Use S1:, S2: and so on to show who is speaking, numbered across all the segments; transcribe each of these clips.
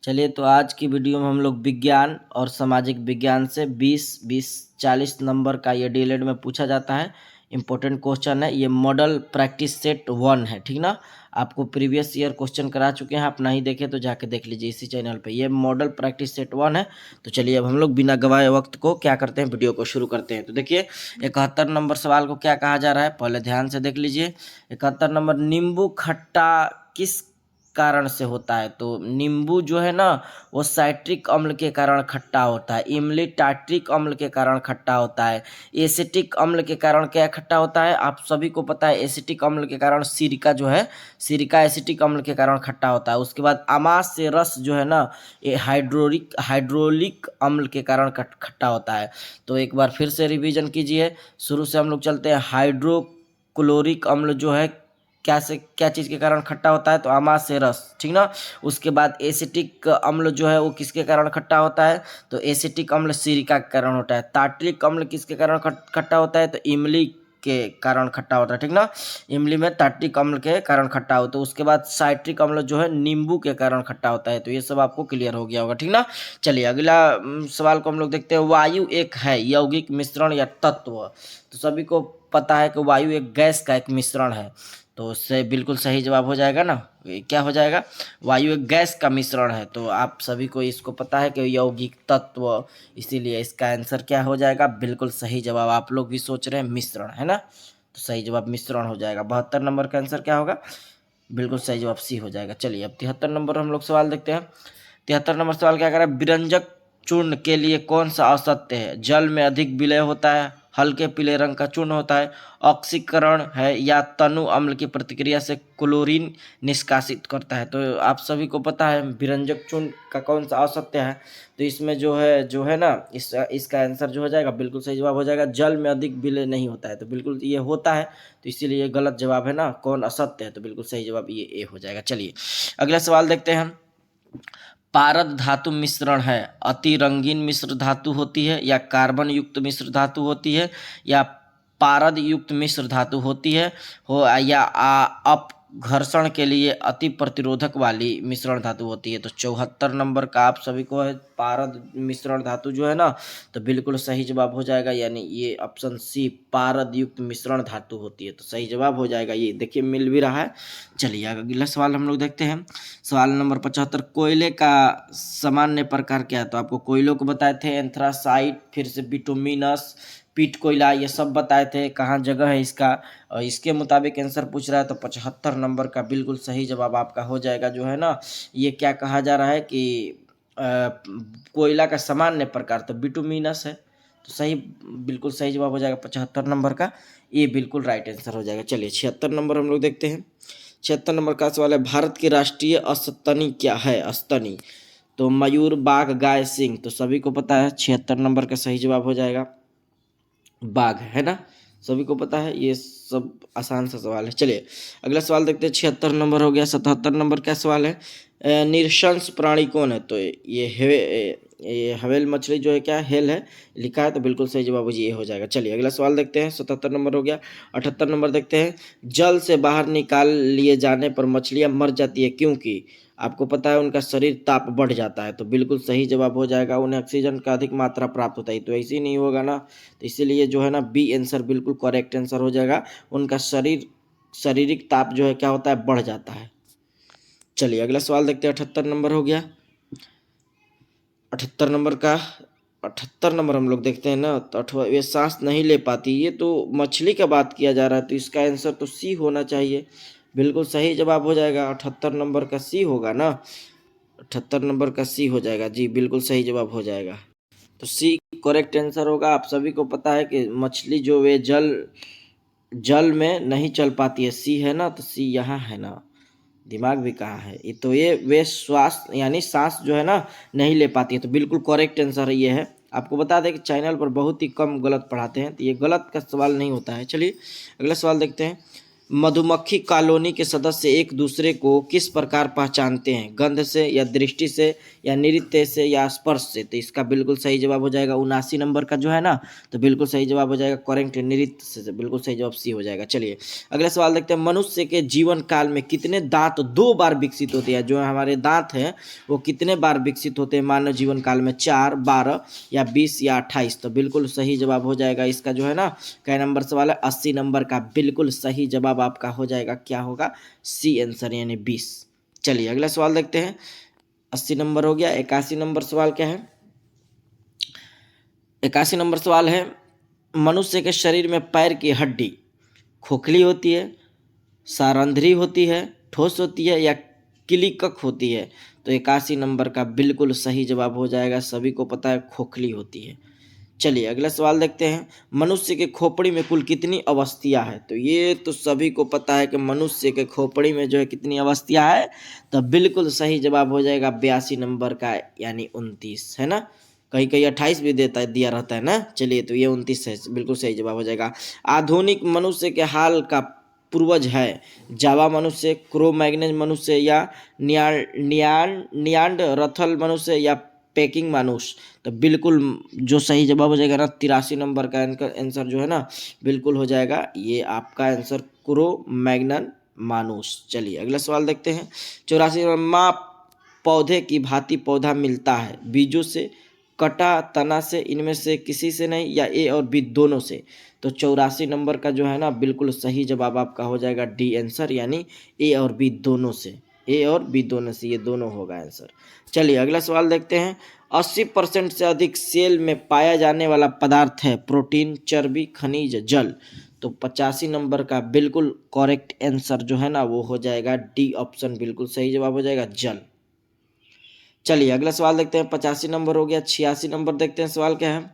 S1: चलिए, तो आज की वीडियो में हम लोग विज्ञान और सामाजिक विज्ञान से 20 नंबर का ये डीएलएड में पूछा जाता है। इम्पोर्टेंट क्वेश्चन है, ये मॉडल प्रैक्टिस सेट 1 है, ठीक ना। आपको प्रीवियस ईयर क्वेश्चन करा चुके हैं, आप नहीं देखे तो जाके देख लीजिए इसी चैनल पे। ये मॉडल प्रैक्टिस सेट 1 है। तो चलिए अब हम लोग बिना गवाए वक्त को क्या करते हैं, वीडियो को शुरू करते हैं। तो देखिए 71 नंबर सवाल को क्या कहा जा रहा है, पहले ध्यान से देख लीजिए। 71 नंबर, नींबू खट्टा किस कारण से होता है। तो नींबू जो है ना, वो साइट्रिक अम्ल के कारण खट्टा होता है। इमली टार्ट्रिक अम्ल के कारण खट्टा होता है। एसिटिक अम्ल के कारण क्या खट्टा होता है, आप सभी को पता है। एसिटिक अम्ल के कारण सिरका जो है, सिरका एसिटिक अम्ल के कारण खट्टा होता है। उसके बाद अमास से रस जो है ना, ये हाइड्रोलिक अम्ल के कारण खट्टा होता है। तो एक बार फिर से रिवीजन कीजिए, शुरू से हम लोग चलते हैं। हाइड्रोक्लोरिक अम्ल जो है क्या चीज़ के कारण खट्टा होता है, तो आमाश से रस, ठीक ना। उसके बाद एसिटिक अम्ल जो है वो किसके कारण खट्टा होता है, तो एसिटिक अम्ल सिरका के कारण होता है। टार्ट्रिक अम्ल किसके कारण खट्टा होता है, तो इमली के कारण खट्टा होता है, ठीक ना। इमली में टार्ट्रिक अम्ल के कारण खट्टा होता है। उसके बाद साइट्रिक अम्ल जो है नींबू के कारण खट्टा होता है। तो ये सब आपको क्लियर हो गया होगा, ठीक ना। चलिए अगला सवाल को हम लोग देखते हैं। वायु एक है यौगिक मिश्रण या तत्व। तो सभी को पता है कि वायु एक गैस का एक मिश्रण है। तो उससे बिल्कुल सही जवाब हो जाएगा ना। ये क्या हो जाएगा, वायु एक गैस का मिश्रण है। तो आप सभी को इसको पता है कि यौगिक तत्व, इसीलिए इसका आंसर क्या हो जाएगा, बिल्कुल सही जवाब। आप लोग भी सोच रहे हैं मिश्रण, है ना, तो सही जवाब मिश्रण हो जाएगा। 72 नंबर का आंसर क्या होगा, बिल्कुल सही जवाब सी हो जाएगा। चलिए अब 73 नंबर हम लोग सवाल देखते हैं। 73 नंबर सवाल क्या कर रहा है, विरंजक चूर्ण के लिए कौन सा असत्य है। जल में अधिक विलय होता है, हल्के पीले रंग का चूर्ण होता है, ऑक्सीकरण है, या तनु अम्ल की प्रतिक्रिया से क्लोरीन निष्कासित करता है। तो आप सभी को पता है विरंजक चूर्ण का कौन सा असत्य है। तो इसमें जो है ना, इसका आंसर जो हो जाएगा, बिल्कुल सही जवाब हो जाएगा। जल में अधिक विलय नहीं होता है, तो बिल्कुल ये होता है, तो इसीलिए ये गलत जवाब है ना। कौन असत्य है, तो बिल्कुल सही जवाब ये ए हो जाएगा। चलिए अगला सवाल देखते हैं हम। पारद धातु मिश्रण है, अति रंगीन मिश्र धातु होती है, या कार्बन युक्त मिश्र धातु होती है, या पारद युक्त मिश्र धातु होती है, या अपघर्षण के लिए अति प्रतिरोधक वाली मिश्रण धातु होती है। तो 74 नंबर का आप सभी को है, पारद मिश्रण धातु जो है ना, तो बिल्कुल सही जवाब हो जाएगा, यानी ये ऑप्शन सी पारद युक्त मिश्रण धातु होती है। तो सही जवाब हो जाएगा, ये देखिए मिल भी रहा है। चलिए अगला सवाल हम लोग देखते हैं। सवाल नंबर 75, कोयले का सामान्य प्रकार क्या है। तो आपको कोयलों को बताए थे, एंथ्रासाइट, फिर से बिटुमिनस, पीट कोयला, ये सब बताए थे, कहाँ जगह है इसका, और इसके मुताबिक आंसर पूछ रहा है। तो 75 नंबर का बिल्कुल सही जवाब आपका हो जाएगा, जो है ना, ये क्या कहा जा रहा है कि कोयला का सामान्य प्रकार तो बिटुमिनस है। तो सही, बिल्कुल सही जवाब हो जाएगा 75 नंबर का, ये बिल्कुल राइट आंसर हो जाएगा। चलिए 76 नंबर हम लोग देखते हैं। 76 नंबर का सवाल है, भारत की राष्ट्रीय अस्तनी क्या है। अस्तनी, तो मयूर, बाघ, गाय, सिंह। तो सभी को पता है 76 नंबर का सही जवाब हो जाएगा बाघ, है ना, सभी को पता है। ये सब आसान सा सवाल है। चलिए अगला सवाल देखते हैं। 76 नंबर हो गया। 77 नंबर क्या सवाल है, निरशंस प्राणी कौन है। तो ये हवेल मछली जो है, क्या हेल है लिखा है, तो बिल्कुल सही जवाब ये हो जाएगा। चलिए अगला सवाल देखते हैं। 77 नंबर हो गया। 78 नंबर देखते हैं। जल से बाहर निकाल लिए जाने पर मछलियां मर जाती है, क्योंकि आपको पता है उनका शरीर ताप बढ़ जाता है। तो बिल्कुल सही जवाब हो जाएगा, उन्हें ऑक्सीजन का अधिक मात्रा प्राप्त होता है। तो ऐसे ही नहीं होगा ना, तो इसीलिए जो है ना, बी आंसर बिल्कुल करेक्ट आंसर हो जाएगा। उनका शारीरिक ताप जो है क्या होता है, बढ़ जाता है। चलिए अगला सवाल देखते हैं। 78 नंबर हो गया। 78 नंबर का 78 नंबर हम लोग देखते हैं ना, तो ये सांस नहीं ले पाती, ये तो मछली का बात किया जा रहा है, तो इसका आंसर तो सी होना चाहिए। बिल्कुल सही जवाब हो जाएगा, 78 नंबर का सी होगा ना। 78 नंबर का सी हो जाएगा जी, बिल्कुल सही जवाब हो जाएगा। तो सी करेक्ट आंसर होगा। आप सभी को पता है कि मछली जो वे जल में नहीं चल पाती है, सी है ना, तो सी यहाँ है ना, दिमाग भी कहाँ है ये, तो ये वे श्वास यानी सांस जो है ना नहीं ले पाती है। तो बिल्कुल करेक्ट आंसर ये है। आपको बता दें कि चैनल पर बहुत ही कम गलत पढ़ाते हैं, तो ये गलत का सवाल नहीं होता है। चलिए अगला सवाल देखते हैं। मधुमक्खी कॉलोनी के सदस्य एक दूसरे को किस प्रकार पहचानते हैं? गंध से या दृष्टि से या नृत्य से या स्पर्श से? तो इसका बिल्कुल सही जवाब हो जाएगा 79 नंबर का जो है ना, तो बिल्कुल सही जवाब हो जाएगा करेक्ट नृत्य से, बिल्कुल सही जवाब सी हो जाएगा। चलिए अगला सवाल देखते हैं। मनुष्य के जीवन काल में कितने दांत 2 बार विकसित होते हैं? जो हमारे दांत हैं वो कितने बार विकसित होते हैं मानव जीवन काल में? 4, 12 या 20 या 28? तो बिल्कुल सही जवाब हो जाएगा इसका जो है ना, कै नंबर सवाल है 80 नंबर का बिल्कुल सही जवाब आपका हो जाएगा, क्या होगा? सी आंसर यानी 20। चलिए अगला सवाल देखते हैं। 80 नंबर हो गया। 81 नंबर सवाल क्या है? 81 नंबर सवाल है, मनुष्य के शरीर में पैर की हड्डी खोखली होती है, सारंध्री होती है, ठोस होती है या किलिकक होती है? तो 81 नंबर का बिल्कुल सही जवाब हो जाएगा, सभी को पता है खोखली होती है। चलिए अगला सवाल देखते हैं। मनुष्य के खोपड़ी में कुल कितनी अवस्थियां हैं? तो ये तो सभी को पता है कि मनुष्य के खोपड़ी में जो है कितनी अवस्थियां है, तो बिल्कुल सही जवाब हो जाएगा 82 नंबर का यानी 29, है ना। कहीं कहीं 28 भी दिया रहता है ना। चलिए तो ये 29 है, बिल्कुल सही जवाब हो जाएगा। आधुनिक मनुष्य के हाल का पूर्वज है जावा मनुष्य, क्रो मैग्नेज मनुष्य या नियांडरथल मनुष्य या पेकिंग मानुष? तो बिल्कुल जो सही जवाब हो जाएगा ना 83 नंबर का आंसर जो है ना, बिल्कुल हो जाएगा ये आपका आंसर क्रो मैग्नन मानुष। चलिए अगला सवाल देखते हैं। 84 नंबर, माँ पौधे की भांति पौधा मिलता है बीजों से, कटा, तना से, इनमें से किसी से नहीं या ए और बी दोनों से? तो 84 नंबर का जो है ना बिल्कुल सही जवाब आपका हो जाएगा डी आंसर यानी ए और बी दोनों से, ए और बी दोनों से, ये दोनों होगा आंसर। चलिए अगला सवाल देखते हैं। 80% से अधिक सेल में पाया जाने वाला पदार्थ है प्रोटीन, चर्बी, खनिज, जल? तो 85 नंबर का बिल्कुल करेक्ट आंसर जो है ना वो हो जाएगा डी ऑप्शन, बिल्कुल सही जवाब हो जाएगा जल। चलिए अगला सवाल देखते हैं। 85 नंबर हो गया। 86 नंबर देखते हैं सवाल क्या है।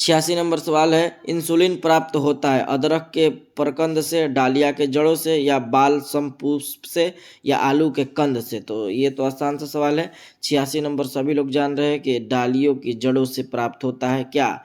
S1: 86 नंबर सवाल है, इंसुलिन प्राप्त होता है अदरक के प्रकंद से, डालिया के जड़ों से या बाल पुष्प से या आलू के कंद से? तो ये तो आसान सा सवाल है। 86 नंबर सभी लोग जान रहे हैं कि डालियों की जड़ों से प्राप्त होता है क्या?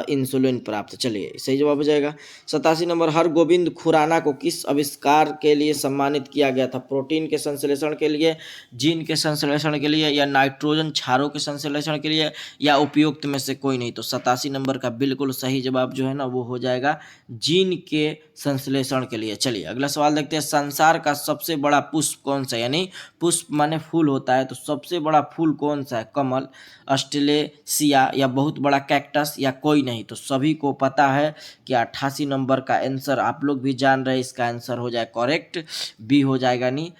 S1: इंसुलिन प्राप्त। चलिए सही जवाब हो जाएगा। 87 नंबर, हरगोविंद खुराना को किस आविष्कार के लिए सम्मानित किया गया था? प्रोटीन के संश्लेषण के लिए, जीन के संश्लेषण के लिए या नाइट्रोजन क्षारों के संश्लेषण के लिए या उपयुक्त में से कोई नहीं? तो 87 नंबर का बिल्कुल सही जवाब जो है ना वो हो जाएगा जीन के संश्लेषण के लिए। चलिए अगला सवाल देखते हैं। संसार का सबसे बड़ा पुष्प कौन सा? यानी पुष्प माने फूल होता है, तो सबसे बड़ा फूल कौन सा है? कमल, ऑस्ट्रेलेशिया या बहुत बड़ा कैक्टस या कोई नहीं? तो सभी को पता है कि 88 नंबर का आंसर आप लोग भी जान रहे हैं, इसका आंसर हो जाए करेक्ट, बी हो जाएगा नहीं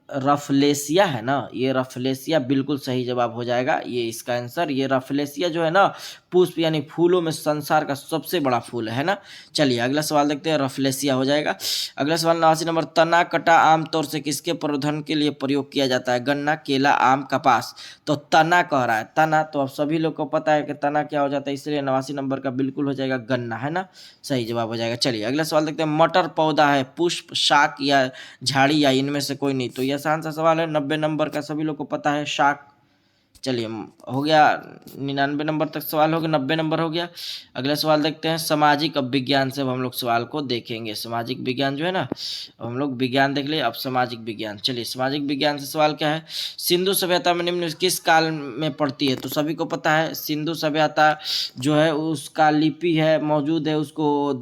S1: रफलेसिया है ना, ये रफलेसिया बिल्कुल सही जवाब हो जाएगा ये इसका आंसर। ये रफलेसिया जो है ना पुष्प यानी फूलों में संसार का सबसे बड़ा फूल है ना। चलिए अगला सवाल देखते हैं। रफलेसिया हो जाएगा। अगला सवाल 89 नंबर, तना कटा आमतौर से किसके प्रवर्धन के लिए प्रयोग किया जाता है? गन्ना, केला, आम, कपास? तो तना कह रहा है, तना तो अब सभी लोग को पता है कि तना क्या हो जाता है, इसलिए 89 नंबर का बिल्कुल हो जाएगा गन्ना, है ना, सही जवाब हो जाएगा। चलिए अगला सवाल देखते हैं। मटर पौधा है, पुष्प, शाक या झाड़ी या इनमें से कोई नहीं? तो ये आसान सा सवाल है, 90 नंबर का सभी लोग को पता है शाक। चलिए हो गया 99 नंबर तक सवाल हो गया, 90 नंबर हो गया। अगला सवाल देखते हैं। सामाजिक अब विज्ञान से अब हम लोग सवाल को देखेंगे। सामाजिक विज्ञान जो है ना, अब हम लोग विज्ञान देख लिए, अब सामाजिक विज्ञान। चलिए सामाजिक विज्ञान से सवाल क्या है। सिंधु सभ्यता में निम्न किस काल में पड़ती है? तो सभी को पता है सिंधु सभ्यता जो है उसका लिपि है मौजूद है, उसको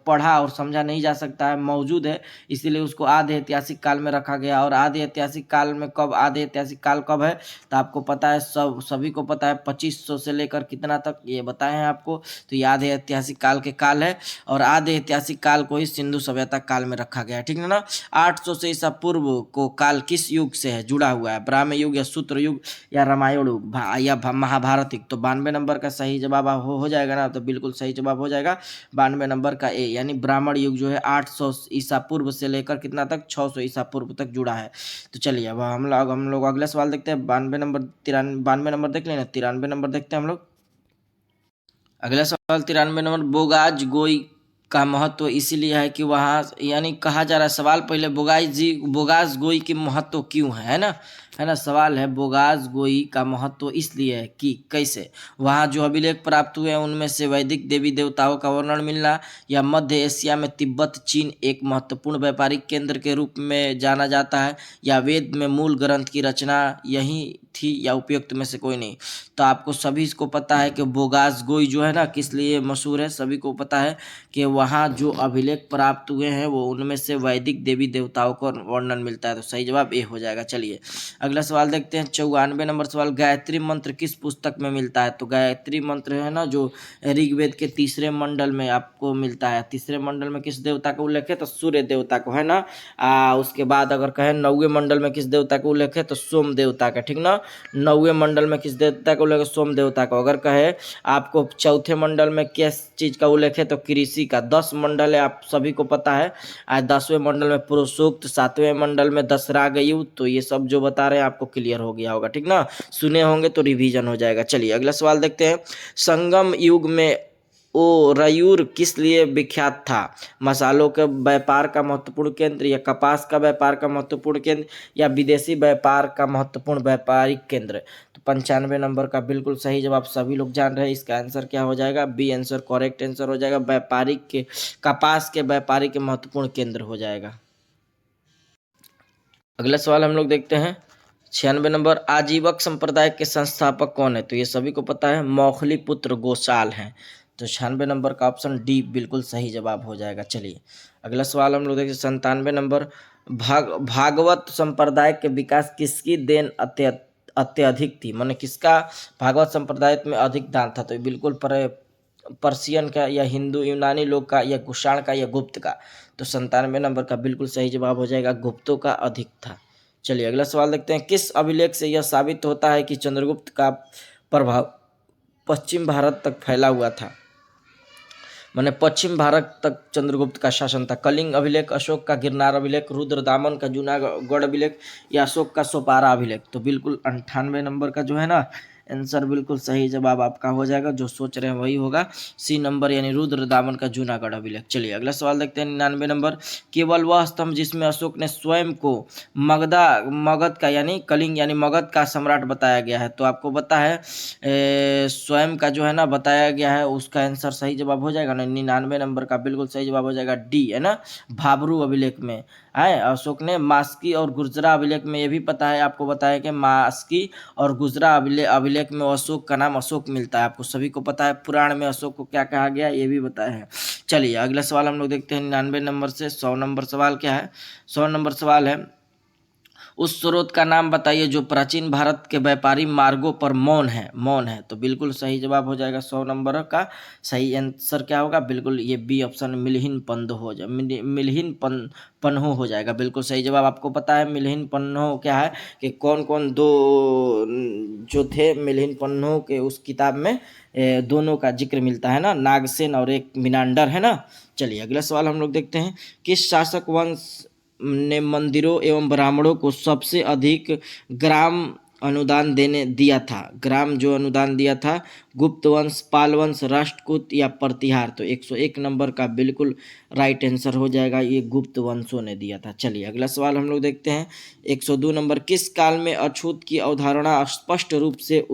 S1: पढ़ा और समझा नहीं जा सकता है, मौजूद है, इसीलिए उसको आधे ऐतिहासिक काल में रखा गया। और आधे ऐतिहासिक काल में कब, आधे ऐतिहासिक काल कब है? तो आपको पता है, सभी को पता है 2500 से लेकर कितना तक ये बताए हैं आपको। तो ये आधे ऐतिहासिक काल के काल है और आधे ऐतिहासिक काल को ही सिंधु सभ्यता काल में रखा गया है, ठीक है ना। 800 से ईसा पूर्व को काल किस युग से है जुड़ा हुआ है? ब्राह्म युग या सूत्र युग या रामायण युग या महाभारत युग? तो 92 नंबर का सही जवाब हो जाएगा ना, तो बिल्कुल सही जवाब हो जाएगा 92 नंबर का ए, यानी ब्राह्मण युग जो है 800 ईसा पूर्व से लेकर कितना तक, 600 ईसा पूर्व तक जुड़ा है। तो चलिए अब हम लोग अगला सवाल देखते हैं। 92 नंबर 92 नंबर देख लेना, 93 नंबर देखते हैं हम लोग। अगला सवाल 93 नंबर, बोगाज गोई का महत्व इसीलिए है कि वहाँ यानी कहा जा रहा है, सवाल पहले बोगास गोई की महत्व क्यों है ना, सवाल है बोगास गोई का महत्व इसलिए है कि कैसे वहाँ जो अभिलेख प्राप्त हुए हैं उनमें से वैदिक देवी देवताओं का वर्णन मिलना, या मध्य एशिया में तिब्बत चीन एक महत्वपूर्ण व्यापारिक केंद्र के रूप में जाना जाता है, या वेद में मूल ग्रंथ की रचना यही थी, या उपयुक्त में से कोई नहीं। तो आपको सभी इसको पता है कि बोगास गोई जो है ना किस लिए मशहूर है, सभी को पता है कि वहाँ जो अभिलेख प्राप्त हुए हैं वो उनमें से वैदिक देवी देवताओं का वर्णन मिलता है। तो सही जवाब ए हो जाएगा। चलिए अगला सवाल देखते हैं। 94 नंबर सवाल, गायत्री मंत्र किस पुस्तक में मिलता है? तो गायत्री मंत्र है ना जो ऋग्वेद के तीसरे मंडल में आपको मिलता है। तीसरे मंडल में किस देवता का उल्लेख है? तो सूर्य देवता को, है ना। उसके बाद अगर कहें 9वें मंडल में किस देवता का उल्लेख है? तो सोम देवता का, ठीक ना। 9वें मंडल में किस देवता का उल्लेख है? सोम देवता का। अगर कहे आपको चौथे मंडल में किस चीज का उल्लेख है? तो कृषि का। 10 मंडल है, आप सभी को पता है। आज 10वें मंडल में पुरुषोक्त, 7वें मंडल में दशराग युग। तो ये सब जो बता रहे हैं आपको क्लियर हो गया होगा, ठीक ना। सुने होंगे तो रिवीजन हो जाएगा। चलिए अगला सवाल देखते हैं। संगम युग में ओरयूर किस लिए विख्यात था? मसालों के व्यापार का महत्वपूर्ण केंद्र, या कपास का व्यापार का महत्वपूर्ण केंद्र, या विदेशी व्यापार का महत्वपूर्ण व्यापारिक केंद्र? तो 95 नंबर का बिल्कुल सही जवाब सभी लोग जान रहे हैं। इसका आंसर क्या हो जाएगा? बी आंसर करेक्ट आंसर हो जाएगा। व्यापारिक के कपास के व्यापारी के महत्वपूर्ण केंद्र हो जाएगा। अगला सवाल हम लोग देखते हैं। 96 नंबर, आजीवक संप्रदाय के संस्थापक कौन है? तो ये सभी को पता है, मौखली पुत्र गोसाल हैं। तो 96 नंबर का ऑप्शन डी बिल्कुल सही जवाब हो जाएगा। चलिए अगला सवाल हम लोग देखते हैं। 97 नंबर, भागवत संप्रदाय के विकास किसकी देन अत्यधिक थी? माने किसका भागवत संप्रदाय में अधिक दान था? तो बिल्कुल पर्शियन का, या हिंदू यूनानी लोग का, या कुषाण का, या गुप्त का? तो 97 नंबर का बिल्कुल सही जवाब हो जाएगा, गुप्तों का अधिक था। चलिए अगला सवाल देखते हैं। किस अभिलेख से यह साबित होता है कि चंद्रगुप्त का प्रभाव पश्चिम भारत तक फैला हुआ था? माने पश्चिम भारत तक चंद्रगुप्त का शासन था। कलिंग अभिलेख, अशोक का गिरनार अभिलेख, रुद्रदामन का जूनागढ़ अभिलेख, या अशोक का सोपारा अभिलेख? तो बिल्कुल 98 नंबर का जो है ना आंसर बिल्कुल सही जवाब आपका हो जाएगा। जो सोच रहे हैं वही होगा, सी नंबर यानी रुद्रदामन का जूनागढ़ अभिलेख। चलिए अगला सवाल देखते हैं। 99 नंबर, केवल वह स्तंभ जिसमें अशोक ने स्वयं को मगध का यानी कलिंग यानी मगध का सम्राट बताया गया है? तो आपको पता है स्वयं का जो है ना बताया गया है, उसका आंसर सही जवाब हो जाएगा। 99 नंबर का बिल्कुल सही जवाब हो जाएगा डी, है ना, भाबरू अभिलेख में है अशोक ने। मास्की और गुर्जरा अभिलेख में ये भी पता है, आपको बताया कि मास्की और गुर्जरा अभिलेख में अशोक का नाम अशोक मिलता है। आपको सभी को पता है पुराण में अशोक को क्या कहा गया, ये भी बताया है। चलिए अगला सवाल हम लोग देखते हैं। 99 नंबर से 100 नंबर सवाल क्या है? 100 नंबर सवाल है, उस स्रोत का नाम बताइए जो प्राचीन भारत के व्यापारी मार्गों पर मौन है। तो बिल्कुल सही जवाब हो जाएगा 100 नंबर का। सही आंसर क्या होगा? बिल्कुल ये बी ऑप्शन मिलिहिन पंधो हो जाए, मिलिहिन पन्हो हो जाएगा। बिल्कुल सही जवाब। आपको पता है मिलिहिन पन्हो क्या है, कि कौन कौन दो जो थे मिलिहिन पन्हो के उस किताब में दोनों का जिक्र मिलता है ना, नागसेन और एक मिनांडर, है ना। चलिए अगला सवाल हम लोग देखते हैं। किस शासक वंश ने मंदिरों एवं ब्राह्मणों को सबसे अधिक ग्राम अनुदान दिया था? ग्राम जो अनुदान दिया था, गुप्त वंश, पाल वंश, राष्ट्रकूट, या प्रतिहार? तो 101 नंबर का बिल्कुल राइट आंसर हो जाएगा, ये गुप्त वंशों ने दिया था। चलिए अगला सवाल हम लोग देखते हैं। 102 नंबर, किस काल में अछूत की अवधारणा स्पष्ट रूप से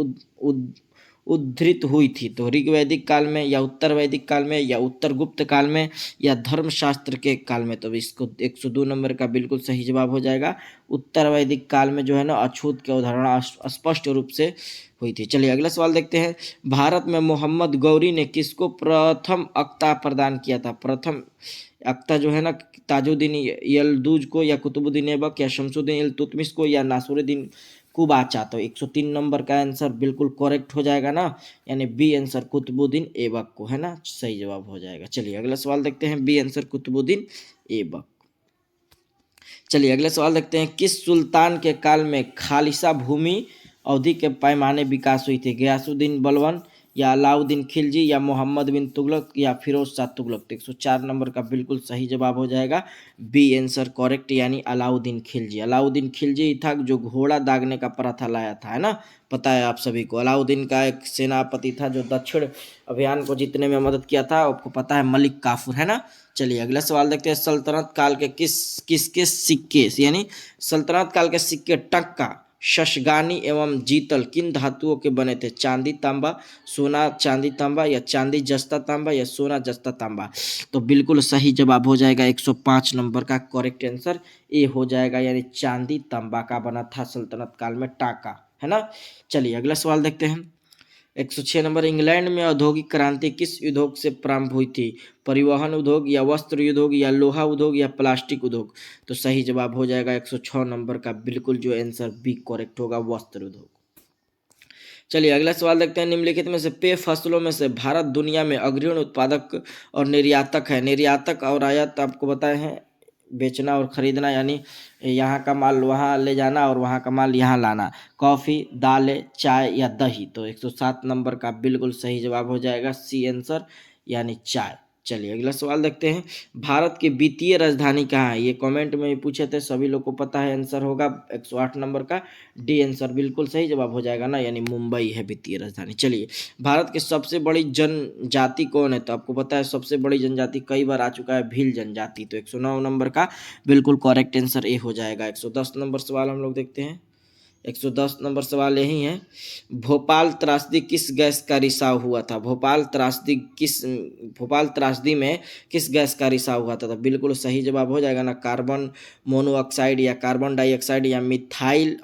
S1: उद्धृत हुई थी? तो ऋग्वैदिक काल में, या उत्तर वैदिक काल में, या उत्तर गुप्त काल में, या धर्मशास्त्र के काल में? तो इसको 102 नंबर का बिल्कुल सही जवाब हो जाएगा। उत्तर वैदिक काल में जो है ना अछूत की अवधारणा स्पष्ट रूप से हुई थी। चलिए अगला सवाल देखते हैं। भारत में मोहम्मद गौरी ने किसको प्रथम अक्ता प्रदान किया था? प्रथम अक्ता जो है ना ताजुद्दीन यलदूज को, या कुतुबुद्दीन ऐबक, या शमसुद्दीन इल्तुतमिश को, या नासिरुद्दीन कुबाचा? तो 103 नंबर का आंसर बिल्कुल करेक्ट हो जाएगा ना, यानी बी आंसर कुतुबुद्दीन ऐबक को, है ना, सही जवाब हो जाएगा। चलिए अगला सवाल देखते हैं। B answer Qutubuddin Aibak. चलिए अगला सवाल देखते हैं। किस सुल्तान के काल में खालिसा भूमि अवधि के पैमाने विकास हुई थी? गयासुद्दीन बलबन, या अलाउद्दीन खिलजी या मोहम्मद बिन तुगलक या फिरोज शाह तुगलक। तो 104 नंबर का बिल्कुल सही जवाब हो जाएगा बी आंसर करेक्ट, यानी अलाउद्दीन खिलजी। अलाउद्दीन खिलजी ही था जो घोड़ा दागने का प्रथा लाया था, है ना, पता है आप सभी को। अलाउद्दीन का एक सेनापति था जो दक्षिण अभियान को जीतने में मदद किया था, आपको पता है, मलिक काफूर, है ना। चलिए अगला सवाल देखते हैं। सल्तनत काल के किसके सिक्के, यानी सल्तनत काल के सिक्के टक्का, शशगानी एवं जीतल किन धातुओं के बने थे? चांदी तांबा, सोना चांदी तांबा, या चांदी जस्ता तांबा, या सोना जस्ता तांबा। तो बिल्कुल सही जवाब हो जाएगा 105 नंबर का करेक्ट आंसर ए हो जाएगा, यानी चांदी तांबा का बना था सल्तनत काल में टाका, है ना। चलिए अगला सवाल देखते हैं। 106 नंबर। इंग्लैंड में औद्योगिक क्रांति किस उद्योग से प्रारंभ हुई थी? परिवहन उद्योग, या वस्त्र उद्योग, या लोहा उद्योग, या प्लास्टिक उद्योग। तो सही जवाब हो जाएगा 106 नंबर का बिल्कुल जो आंसर बी करेक्ट होगा, वस्त्र उद्योग। चलिए अगला सवाल देखते हैं। निम्नलिखित में से पेय फसलों में से भारत दुनिया में अग्रणी उत्पादक और निर्यातक है। निर्यातक और आयात आपको बताए हैं, बेचना और खरीदना, यानी यहाँ का माल वहाँ ले जाना और वहाँ का माल यहाँ लाना। कॉफ़ी, दालें, चाय या दही। तो 107 नंबर का बिल्कुल सही जवाब हो जाएगा सी आंसर, यानी चाय। चलिए अगला सवाल देखते हैं। भारत की वित्तीय राजधानी कहाँ है? ये कमेंट में भी पूछे थे, सभी लोग को पता है, आंसर होगा 108 नंबर का डी आंसर बिल्कुल सही जवाब हो जाएगा ना, यानी मुंबई है वित्तीय राजधानी। चलिए भारत की सबसे बड़ी जनजाति कौन है? तो आपको पता है सबसे बड़ी जनजाति कई बार आ चुका है, भील जनजाति। तो 109 नंबर का बिल्कुल करेक्ट आंसर ए हो जाएगा। 110 नंबर सवाल हम लोग देखते हैं। 110 नंबर सवाल यही है। भोपाल त्रासदी किस गैस का रिसाव हुआ था? भोपाल त्रासदी में किस गैस का रिसाव हुआ था? तो बिल्कुल सही जवाब हो जाएगा ना, कार्बन मोनोऑक्साइड, या कार्बन डाइऑक्साइड, या मिथाइल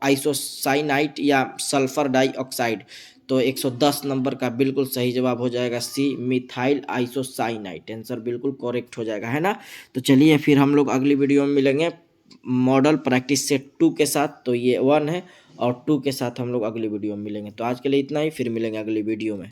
S1: आइसोसाइनाइट, या सल्फर डाइऑक्साइड। तो 110 नंबर का बिल्कुल सही जवाब हो जाएगा सी, मिथाइल आइसोसाइनाइट। आंसर बिल्कुल करेक्ट हो जाएगा, है ना। तो चलिए फिर हम लोग अगली वीडियो में मिलेंगे मॉडल प्रैक्टिस सेट 2 के साथ। तो ये 1 है और 2 के साथ हम लोग अगली वीडियो में मिलेंगे। तो आज के लिए इतना ही, फिर मिलेंगे अगली वीडियो में।